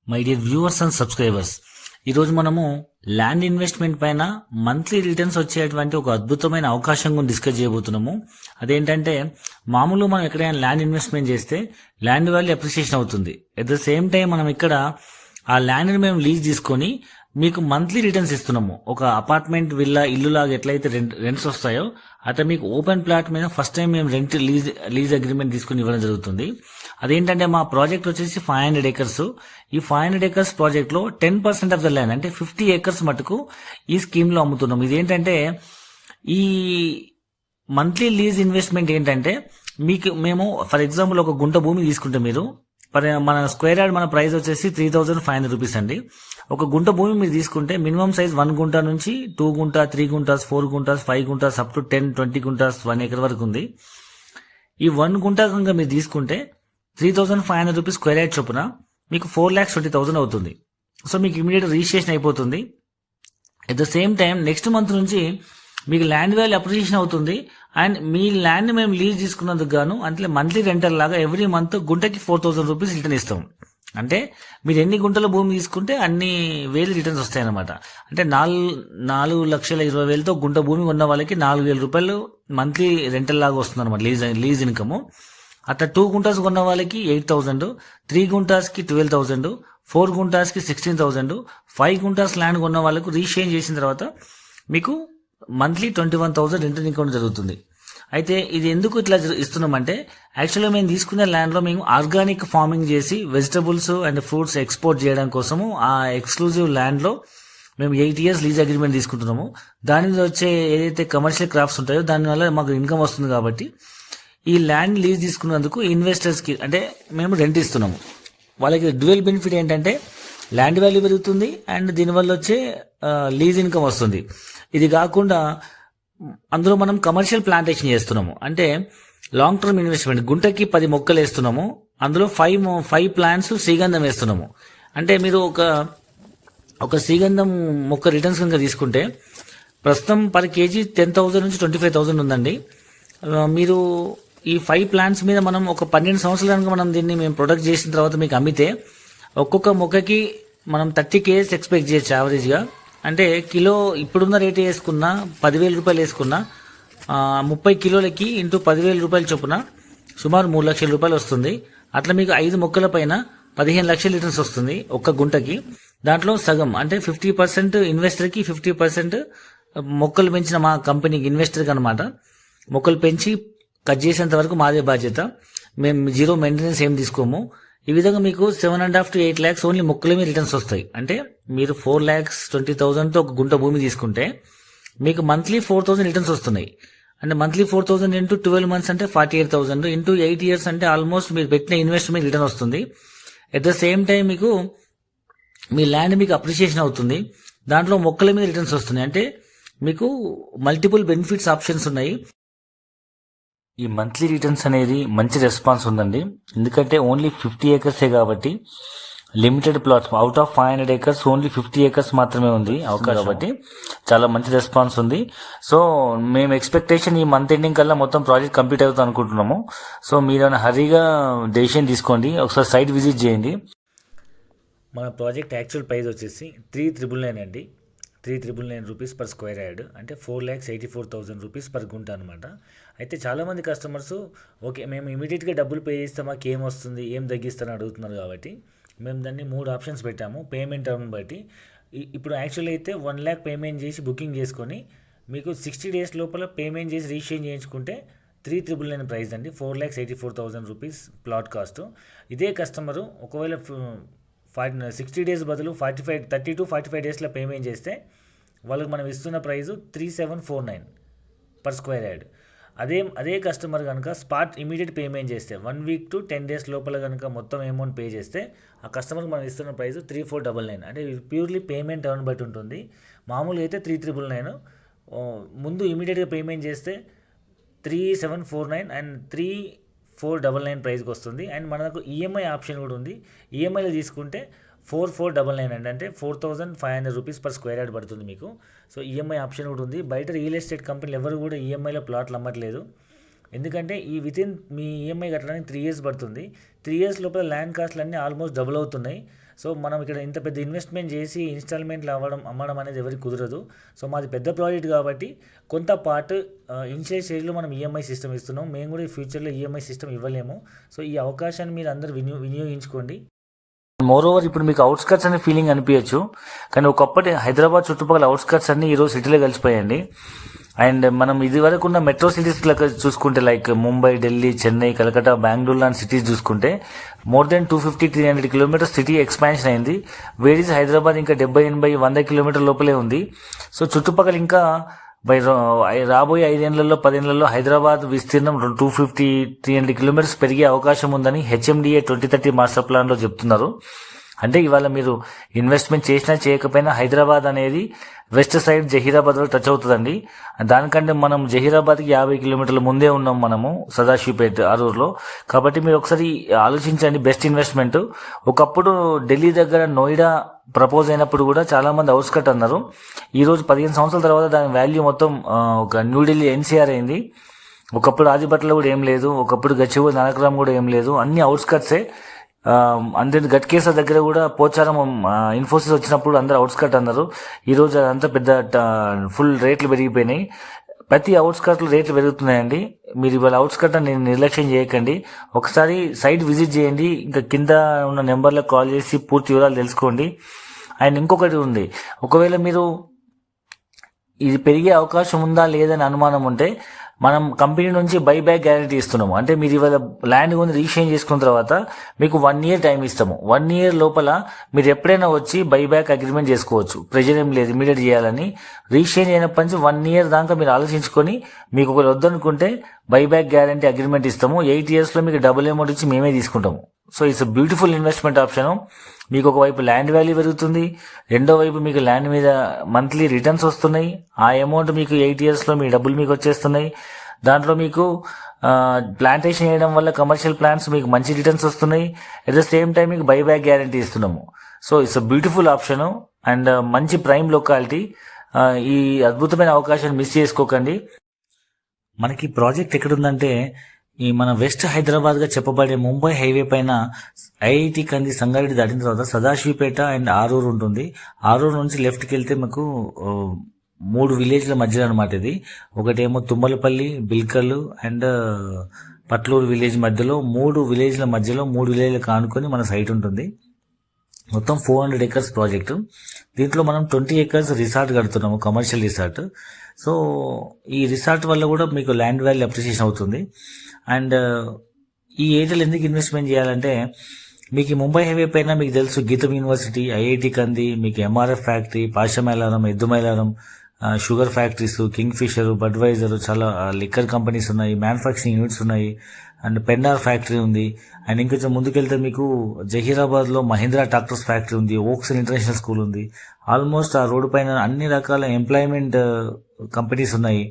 My dear viewers and subscribers, ఈరోజు మనము land investment పైన మంత్లీ రిటర్న్స్ వచ్చేటువంటి ఒక అద్భుతమైన అవకాశం గురించి డిస్కస్ చేయబోతున్నాము. అదేంటంటే, మామూలు మనం ఎక్కడైనా ల్యాండ్ ఇన్వెస్ట్మెంట్ చేస్తే ల్యాండ్ వాల్యూ అప్రిసియేషన్ అవుతుంది. అట్ ద సేమ్ టైం మనం ఇక్కడ ఆ ల్యాండ్ని మేము లీజ్ తీసుకొని మీకు మంత్లీ రిటర్న్స్ ఇస్తున్నాము. ఒక అపార్ట్మెంట్, విల్లా, ఇల్లు లాగా ఎట్లయితే రెంట్స్ వస్తాయో అట్లా మీకు ఓపెన్ ప్లాట్ మీద ఫస్ట్ టైం మేము లీజ్ అగ్రిమెంట్ తీసుకుని ఇవ్వడం జరుగుతుంది. అదేంటంటే, మా ప్రాజెక్ట్ వచ్చేసి 500 acres. ఈ 500 acres ప్రాజెక్ట్ లో 10% ఆఫ్ ద ల్యాండ్ అంటే 50 acres మటుకు ఈ స్కీమ్ లో అమ్ముతున్నాం. ఇదేంటంటే, ఈ మంత్లీ లీజ్ ఇన్వెస్ట్మెంట్ ఏంటంటే, మేము ఫర్ ఎగ్జాంపుల్ ఒక గుంట భూమి తీసుకుంటే మీరు మన స్క్వేర్ యార్డ్ మన ప్రైస్ వచ్చేసి 3,500 రూపీస్ అండి. ఒక గుంట భూమి మీరు తీసుకుంటే మినిమం సైజ్ 1 గుంట నుంచి 2 గుంట, 3 guntas, 4 guntas, 5 guntas up to 10, 20 guntas, 1 acre వరకు ఉంది. ఈ 1 గుంట కనుక మీరు తీసుకుంటే 3,500 రూపీస్ స్క్వేర్ యార్డ్ చొప్పున మీకు 4,20,000 అవుతుంది. సో మీకు ఇమీడియట్ రిజిస్ట్రేషన్ అయిపోతుంది. At the same time next month నుంచి మీకు ల్యాండ్ వాల్యూ అప్రిసియేషన్ అవుతుంది. అండ్ మీ ల్యాండ్ మేము లీజ్ తీసుకున్నందుకు గాను అంటే మంత్లీ రెంటల్ లాగా ఎవ్రీ మంత్ గుంటకి 4,000 రూపీస్ రిటర్న్ ఇస్తాం. అంటే మీరు ఎన్ని గుంటల భూమి తీసుకుంటే అన్ని వేలు రిటర్న్స్ వస్తాయన్నమాట. అంటే 4,20,000తో గుంట భూమి ఉన్న వాళ్ళకి 4,000 రూపాయలు మంత్లీ రెంటల్ లాగా వస్తుంది అనమాట, లీజ్ ఇన్కమ్. అట్లా 2 గుంటాస్ కొన్న వాళ్ళకి 8,000, 3 గుంటాస్కి 12,000, 4 గుంటాస్కి 16,000, 5 గుంటాస్ ల్యాండ్ కొన్న వాళ్ళకు రీషేంజ్ చేసిన తర్వాత మీకు మంత్లీ 21,000 రెంట్ ఇన్కమ్ జరుగుతుంది. అయితే ఇది ఎందుకు ఇట్లా ఇస్తున్నామంటే, యాక్చువల్గా మేము తీసుకునే ల్యాండ్లో మేము ఆర్గానిక్ ఫార్మింగ్ చేసి వెజిటబుల్స్ అండ్ ఫ్రూట్స్ ఎక్స్పోర్ట్ చేయడం కోసము ఆ ఎక్స్క్లూజివ్ ల్యాండ్లో మేము 8 years లీజ్ అగ్రిమెంట్ తీసుకుంటున్నాము. దాని మీద వచ్చే ఏదైతే కమర్షియల్ క్రాప్స్ ఉంటాయో దానివల్ల మాకు ఇన్కమ్ వస్తుంది. కాబట్టి ఈ ల్యాండ్ లీజ్ తీసుకున్నందుకు ఇన్వెస్టర్స్కి అంటే మేము రెంట్ ఇస్తున్నాము. వాళ్ళకి డ్యూయల్ బెనిఫిట్ ఏంటంటే, ల్యాండ్ వాల్యూ పెరుగుతుంది అండ్ దీనివల్ల వచ్చే లీజ్ ఇన్కమ్ వస్తుంది. ఇది కాకుండా అందులో మనం కమర్షియల్ ప్లాంటేషన్ చేస్తున్నాము. అంటే లాంగ్ టర్మ్ ఇన్వెస్ట్మెంట్, గుంటకి 10 మొక్కలు వేస్తున్నాము. అందులో 5 plants శ్రీగంధం వేస్తున్నాము. అంటే మీరు ఒక శ్రీగంధం మొక్క రిటర్న్స్ కనుక తీసుకుంటే ప్రస్తుతం పర్ కేజీ 10,000 నుంచి 25,000 ఉందండి. మీరు ఈ 5 plants మీద మనం ఒక 12 సంవత్సరాల కనుక మనం దీన్ని మేము ప్రొడక్ట్ చేసిన తర్వాత మీకు అమ్మితే ఒక్కొక్క మొక్కకి మనం 30 kgs ఎక్స్పెక్ట్ చేయొచ్చు యావరేజ్గా. అంటే కిలో ఇప్పుడున్న రేట్ వేసుకున్నా 10,000 రూపాయలు వేసుకున్నా 30 కిలోలకి ఇంటూ 10,000 రూపాయలు చొప్పున సుమారు 3 లక్షల రూపాయలు వస్తుంది. అట్లా మీకు 5 మొక్కల పైన 15 లక్షల రిటర్న్స్ వస్తుంది ఒక్క గుంటకి. దాంట్లో సగం అంటే 50% ఇన్వెస్టర్కి, 50% మొక్కలు పెంచిన మా కంపెనీకి ఇన్వెస్టర్కి అనమాట. మొక్కలు పెంచి కట్ చేసేంత వరకు మాదే బాధ్యత. మేము జీరో మెయింటెనెన్స్ ఏం తీసుకోము. ఈ విధంగా మీకు 7.5 to 8 lakhs ఓన్లీ మొక్కల మీద రిటర్న్స్ వస్తాయి. అంటే మీరు 4,20,000తో ఒక గుంట భూమి తీసుకుంటే మీకు మంత్లీ 4,000 రిటర్న్స్ వస్తున్నాయి. అంటే మంత్లీ 4,000 ఇంటూ 12 months అంటే 48,000 ఇంటూ 8 years అంటే ఆల్మోస్ట్ మీరు పెట్టిన ఇన్వెస్ట్మెంట్ రిటర్న్ వస్తుంది. అట్ ద సేమ్ టైం మీకు మీ ల్యాండ్ మీకు అప్రిసియేషన్ అవుతుంది. దాంట్లో మొక్కల మీద రిటర్న్స్ వస్తున్నాయి. అంటే మీకు మల్టిపుల్ బెనిఫిట్స్ ఆప్షన్స్ ఉన్నాయి. ఈ మంత్లీ రిటర్న్స్ అనేది మంచి రెస్పాన్స్ ఉందండి. ఎందుకంటే ఓన్లీ 50 acres కాబట్టి limited plots, out of 500 acres only 50 acres మాత్రమే ఉంది అవకాశం. కాబట్టి చాలా మంచి రెస్పాన్స్ ఉంది. సో మేము ఎక్స్పెక్టేషన్ ఈ మంత్ ఎండింగ్ కల్లా మొత్తం ప్రాజెక్ట్ కంప్లీట్ అవుతుంది అనుకుంటున్నాము. సో మీరు హరీగా డెసిషన్ తీసుకోండి, ఒకసారి సైట్ విజిట్ చేయండి. మన ప్రాజెక్ట్ యాక్చువల్ ప్రైస్ వచ్చేసి 3,999 అండి. 3,999 రూపీస్ పర్ స్క్వేర్ యార్డ్ అంటే 4,84,000 రూపీస్ పర్ గుంట అనమాట. అయితే చాలామంది కస్టమర్స్ ఓకే మేము ఇమీడియట్గా డబ్బులు పే చేస్తే మాకు ఏం వస్తుంది, ఏం తగ్గిస్తారని అడుగుతున్నారు. కాబట్టి మేము దాన్ని 3 ఆప్షన్స్ పెట్టాము పేమెంట్ టర్మ్ బట్టి. ఇప్పుడు యాక్చువల్లీ అయితే 1 lakh పేమెంట్ చేసి బుకింగ్ చేసుకొని మీకు 60 days లోపల పేమెంట్ చేసి రిజిస్ట్రేషన్ చేయించుకుంటే 3,999 ప్రైస్ అండి. 4,84,000 రూపీస్ ప్లాట్ కాస్ట్. ఇదే కస్టమరు ఒకవేళ 60 days బదులు 30 to 45 daysలో పేమెంట్ చేస్తే వాళ్ళకి మనం ఇస్తున్న ప్రైస్ 3,749 పర్ స్క్వేర్ యార్డ్. అదే కస్టమర్ కనుక స్పాట్ ఇమీడియట్ పేమెంట్ చేస్తే 1 week to 10 days లోపల కనుక మొత్తం అమౌంట్ పే చేస్తే ఆ కస్టమర్కి మనం ఇస్తున్న ప్రైస్ 3,499. అంటే ప్యూర్లీ పేమెంట్ టర్న్ బట్టి ఉంటుంది. మామూలుగా అయితే 3,999. ముందు ఇమీడియట్గా పేమెంట్ చేస్తే 3,749 అండ్ 3,499 ప్రైస్కి వస్తుంది. అండ్ మనకు ఈఎంఐ ఆప్షన్ కూడా ఉంది. ఈఎంఐలో తీసుకుంటే 4,499 అంటే 4,500 రూపీస్ పర్ స్క్వేర్ యార్డ్ పడుతుంది మీకు. సో ఈఎంఐ ఆప్షన్ కూడా ఉంది. బయట రియల్ ఎస్టేట్ కంపెనీలు ఎవరు కూడా ఈఎంఐలో ప్లాట్లు అమ్మట్లేదు. ఎందుకంటే ఈ వితిన్ మీ ఈఎంఐ కట్టడానికి 3 years పడుతుంది. 3 years లోపల ల్యాండ్ కాస్ట్లు అన్నీ ఆల్మోస్ట్ డబుల్ అవుతున్నాయి. సో మనం ఇక్కడ ఇంత పెద్ద ఇన్వెస్ట్మెంట్ చేసి ఇన్స్టాల్మెంట్లు అమ్మడం అనేది ఎవరికి కుదరదు. సో మాది పెద్ద ప్రాజెక్ట్ కాబట్టి కొంత పార్ట్ ఇనిషియల్ స్టేజ్లో మనం ఈఎంఐ సిస్టమ్ ఇస్తున్నాం. మేము కూడా ఫ్యూచర్లో ఈఎంఐ సిస్టమ్ ఇవ్వలేము. సో ఈ అవకాశాన్ని మీరు అందరూ వినియోగించుకోండి. మోర్ ఓవర్ ఇప్పుడు మీకు అవుట్స్కట్స్ అనే ఫీలింగ్ అనిపించచ్చు, కానీ ఒకప్పటి హైదరాబాద్ చుట్టుపక్కల అవుట్స్కట్స్ అన్ని ఈరోజు సిటీలో కలిసిపోయాయండి. అండ్ మనం ఇది వరకు ఉన్న మెట్రో సిటీస్ చూసుకుంటే లైక్ ముంబై, ఢిల్లీ, చెన్నై, కలకత్తా, బెంగళూరు లాంటి సిటీస్ చూసుకుంటే more than 250-300 kilometres city expansion అయింది. వేరీస్ హైదరాబాద్ ఇంకా 70-80-100 కిలోమీటర్ లోపలే ఉంది. సో చుట్టుపక్కల ఇంకా రాబోయే 5 ఏళ్లలో 10 ఏళ్లలో హైదరాబాద్ విస్తీర్ణం 250-300 కిలోమీటర్స్ పెరిగే అవకాశం ఉందని HMDA 2030 మాస్టర్ ప్లాన్లో చెప్తున్నారు. అంటే ఇవాళ మీరు ఇన్వెస్ట్మెంట్ చేసినా చేయకపోయినా హైదరాబాద్ అనేది వెస్ట్ సైడ్ జహీరాబాద్లో టచ్ అవుతుందండి. దానికంటే మనం జహీరాబాద్కి 50 కిలోమీటర్ల ముందే ఉన్నాం మనము సదాశివపేట ఆరూరులో. కాబట్టి మీరు ఒకసారి ఆలోచించండి, బెస్ట్ ఇన్వెస్ట్మెంట్. ఒకప్పుడు ఢిల్లీ దగ్గర నోయిడా ప్రపోజ్ అయినప్పుడు కూడా చాలా మంది అవుట్స్కట్ అన్నారు. ఈ రోజు 15 సంవత్సరాల తర్వాత దాని వాల్యూ మొత్తం ఒక న్యూఢిల్లీ NCR అయింది. ఒకప్పుడు ఆదిబట్ల కూడా ఏం లేదు, ఒకప్పుడు గచ్చిబౌలి నానక్రామ్ కూడా ఏం లేదు, అన్ని అవుట్స్కట్సే. అంతే గట్కేసర్ దగ్గర కూడా పోచారం ఇన్ఫోసిస్ వచ్చినప్పుడు అందరు అవుట్స్కట్ అన్నారు. ఈ రోజు అదంతా పెద్ద ఫుల్ రేట్లు పెరిగిపోయినాయి. ప్రతి అవుట్స్కట్లో రేట్లు పెరుగుతున్నాయండి. మీరు ఇవాళ అవుట్స్కట్ నేను నిర్లక్ష్యం చేయకండి, ఒకసారి సైట్ విజిట్ చేయండి. ఇంకా కింద ఉన్న నెంబర్లకు కాల్ చేసి పూర్తి వివరాలు తెలుసుకోండి. అండ్ ఇంకొకటి ఉంది, ఒకవేళ మీరు ఇది పెరిగే అవకాశం ఉందా లేదని అనుమానం ఉంటే మనం కంపెనీ నుంచి బైబ్యాక్ గ్యారంటీ ఇస్తున్నాము. అంటే మీరు ఇవాళ ల్యాండ్ కొని రిజిస్ట్రేషన్ చేసుకున్న తర్వాత మీకు 1 year టైం ఇస్తాము. 1 year లోపల మీరు ఎప్పుడైనా వచ్చి బైబ్యాక్ అగ్రిమెంట్ చేసుకోవచ్చు. ప్రెజర్ ఏం లేదు ఇమీడియట్ చేయాలని. రిజిస్ట్రేషన్ అయినప్పటి నుంచి 1 year దాకా మీరు ఆలోచించుకొని మీకు ఒకరు వద్దనుకుంటే బైబ్యాక్ గ్యారంటీ అగ్రిమెంట్ ఇస్తాము. 8 years లో మీకు డబుల్ అమౌంట్ ఇచ్చి మేమే తీసుకుంటాము. So it's beautiful investment option. మీకు ఒకవైపు ల్యాండ్ వాల్యూ పెరుగుతుంది, రెండో వైపు మీకు ల్యాండ్ మీద మంత్లీ రిటర్న్స్ వస్తున్నాయి. ఆ అమౌంట్ మీకు 8 years లో మీ డబ్బులు మీకు వచ్చేస్తున్నాయి. దాంట్లో మీకు ప్లాంటేషన్ చేయడం వల్ల కమర్షియల్ ప్లాంట్స్ మీకు మంచి రిటర్న్స్ వస్తున్నాయి. అట్ ద సేమ్ టైం మీకు బైబ్యాక్ గ్యారంటీ ఇస్తున్నాము. So it's beautiful option and మంచి ప్రైమ్ లొకాలిటీ. ఈ అద్భుతమైన అవకాశాన్ని మిస్ చేసుకోకండి. మనకి ప్రాజెక్ట్ ఎక్కడుందంటే ఈ మన వెస్ట్ హైదరాబాద్ గా చెప్పబడే ముంబై హైవే పైన IIT కంది సంగారెడ్డి దాటిన తర్వాత సదాశివపేట అండ్ ఆరూరు ఉంటుంది. ఆరూరు నుంచి లెఫ్ట్కి వెళ్తే మీకు 3 విలేజ్ల మధ్యలో అనమాట ఇది. ఒకటేమో తుమ్మలపల్లి, బిల్కల్లు అండ్ పట్లూరు విలేజ్ మధ్యలో 3 విలేజ్ల మధ్యలో 3 విలేజ్లకు ఆనుకొని మన సైట్ ఉంటుంది. మొత్తం 400 acres ప్రాజెక్టు. దీంట్లో మనం 20 acres రిసార్ట్ కడుతున్నాము, కమర్షియల్ రిసార్ట్. సో ఈ రిసార్ట్ వల్ల కూడా మీకు ల్యాండ్ వాల్యూ అప్రిషియేషన్ అవుతుంది. అండ్ ఈ ఏరియాలో ఎందుకు ఇన్వెస్ట్మెంట్ చేయాలంటే మీకు ముంబై హైవే పైన మీకు తెలుసు గీతం యూనివర్సిటీ, IIT కంది, మీకు MRF factory, Pashamylaram, Eddumailaram, sugar factories, Kingfisher, Budweiser, చాలా లిక్కర్ కంపెనీస్ ఉన్నాయి, మ్యానుఫ్యాక్చరింగ్ యూనిట్స్ ఉన్నాయి, అండ్ పెన్నార్ ఫ్యాక్టరీ ఉంది. అండ్ ఇంకొంచెం ముందుకెళ్తే మీకు జహీరాబాద్లో మహీంద్రా ట్రాక్టర్స్ ఫ్యాక్టరీ ఉంది, ఓక్స్ ఇంటర్నేషనల్ స్కూల్ ఉంది. ఆల్మోస్ట్ ఆ రోడ్డు పైన అన్ని రకాల ఎంప్లాయ్మెంట్ కంపెనీస్ ఉన్నాయి.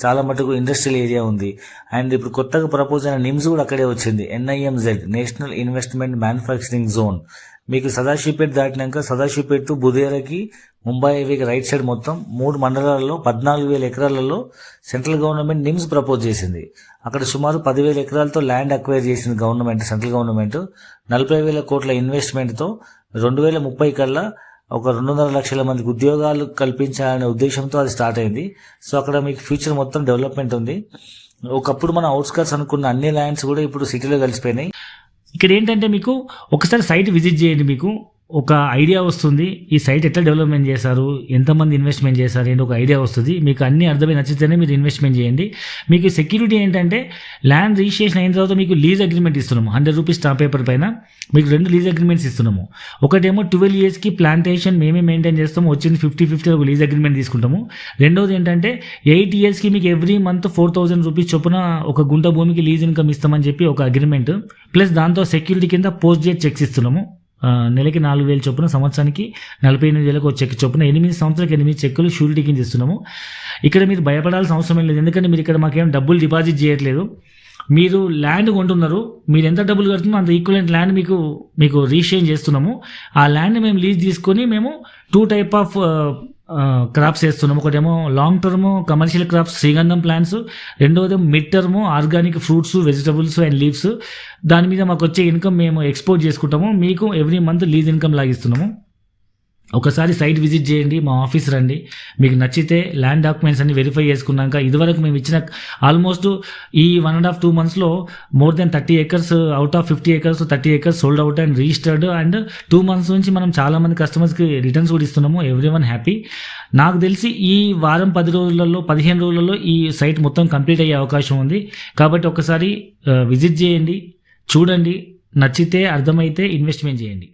చాలా మటుకు ఇండస్ట్రియల్ ఏరియా ఉంది. అండ్ ఇప్పుడు కొత్తగా ప్రపోజ్ అయిన నిమ్స్ కూడా అక్కడే వచ్చింది. NIMZ, national investment manufacturing zone. మీకు సదాశివపేట దాటినాక సదాశివపేట టు బుధేరకి ముంబై హైవేకి రైట్ సైడ్ మొత్తం 3 మండలాల్లో 14,000 ఎకరాలలో సెంట్రల్ గవర్నమెంట్ నిమ్స్ ప్రపోజ్ చేసింది. అక్కడ సుమారు 10,000 ఎకరాలతో ల్యాండ్ అక్వైర్ చేసింది గవర్నమెంట్, సెంట్రల్ గవర్నమెంట్. 40,000 కోట్ల ఇన్వెస్ట్మెంట్తో 2030 కల్లా ఒక 2.5 లక్షల మందికి ఉద్యోగాలు కల్పించాలనే ఉద్దేశంతో అది స్టార్ట్ అయింది. సో అక్కడ మీకు ఫ్యూచర్ మొత్తం డెవలప్మెంట్ ఉంది. ఒకప్పుడు మన అవుట్స్కట్స్ అనుకున్న అన్ని ల్యాండ్స్ కూడా ఇప్పుడు సిటీలో కలిసిపోయినాయి. ఇక్కడ ఏంటంటే మీకు ఒకసారి సైట్ విజిట్ చేయండి, మీకు ఒక ఐడియా వస్తుంది. ఈ సైట్ ఎట్లా డెవలప్మెంట్ చేశారు, ఎంతమంది ఇన్వెస్ట్మెంట్ చేశారు ఏంటి ఒక ఐడియా వస్తుంది. మీకు అన్ని అర్థమై నచ్చితేనే మీరు ఇన్వెస్ట్మెంట్ చేయండి. మీకు సెక్యూరిటీ ఏంటంటే ల్యాండ్ రిజిస్ట్రేషన్ అయిన తర్వాత మీకు లీజ్ అగ్రిమెంట్ ఇస్తున్నాము. 100 రూపీస్ స్టాంప్ పేపర్ పైన మీకు 2 లీజ్ అగ్రిమెంట్స్ ఇస్తున్నాము. ఒకటేమో 12 yearsకి ప్లాంటేషన్ మేమే మెయింటైన్ చేస్తాము, వచ్చింది 50-50 ఒక లీజ్ అగ్రిమెంట్ తీసుకుంటాము. రెండోది ఏంటంటే 8 yearsకి మీకు ఎవ్రీ మంత్ 4,000 రూపీస్ చొప్పున ఒక గుంట భూమికి లీజ్ ఇన్కమ్ ఇస్తామని చెప్పి ఒక అగ్రిమెంట్. ప్లస్ దాంతో సెక్యూరిటీ కింద పోస్ట్ డేట్ చెక్స్ ఇస్తున్నాము. నెలకి 4,000 చొప్పున, సంవత్సరానికి 48,000 ఒక చెక్ చొప్పున 8 సంవత్సరాలకు 8 చెక్కులు షూరిటీ కింద ఇస్తున్నాము. ఇక్కడ మీరు భయపడాల్సిన అవసరం లేదు, ఎందుకంటే మీరు ఇక్కడ మాకేం డబ్బులు డిపాజిట్ చేయట్లేదు. మీరు ల్యాండ్ కొంటున్నారు, మీరు ఎంత డబ్బులు కడుతున్నారో అంత ఈక్వలెంట్ ల్యాండ్ మీకు రిజిస్ట్రేషన్ చేస్తున్నాము. ఆ ల్యాండ్ మేము లీజ్ తీసుకొని మేము 2 type ఆఫ్ క్రాప్స్ వేస్తున్నాము. ఒకటేమో లాంగ్ టర్మ్ కమర్షియల్ క్రాప్స్ శ్రీగంధం ప్లాంట్స్, రెండవది mid term organic fruits, vegetables and leaves. దాని మీద మాకు వచ్చే ఇన్కమ్ మేము ఎక్స్పోర్ట్ చేసుకుంటాము. మీకు ఎవ్రీ మంత్ లీజ్ ఇన్కమ్ లాగిస్తున్నాము. ఒకసారి సైట్ విజిట్ చేయండి, మా ఆఫీస్ రండి. మీకు నచ్చితే ల్యాండ్ డాక్యుమెంట్స్ అన్ని వెరిఫై చేసుకున్నాక, ఇదివరకు మేము ఇచ్చిన ఆల్మోస్ట్ ఈ 1.5-2 monthsలో more than 30 acres out of 50 acres 30 acres sold out and registered. And 2 months నుంచి మనం చాలామంది కస్టమర్స్కి రిటర్న్స్ కూడా ఇస్తున్నాము. Every one happy. నాకు తెలిసి ఈ వారం 10 రోజులలో 15 రోజులలో ఈ సైట్ మొత్తం కంప్లీట్ అయ్యే అవకాశం ఉంది. కాబట్టి ఒకసారి విజిట్ చేయండి, చూడండి, నచ్చితే అర్థమైతే ఇన్వెస్ట్మెంట్ చేయండి.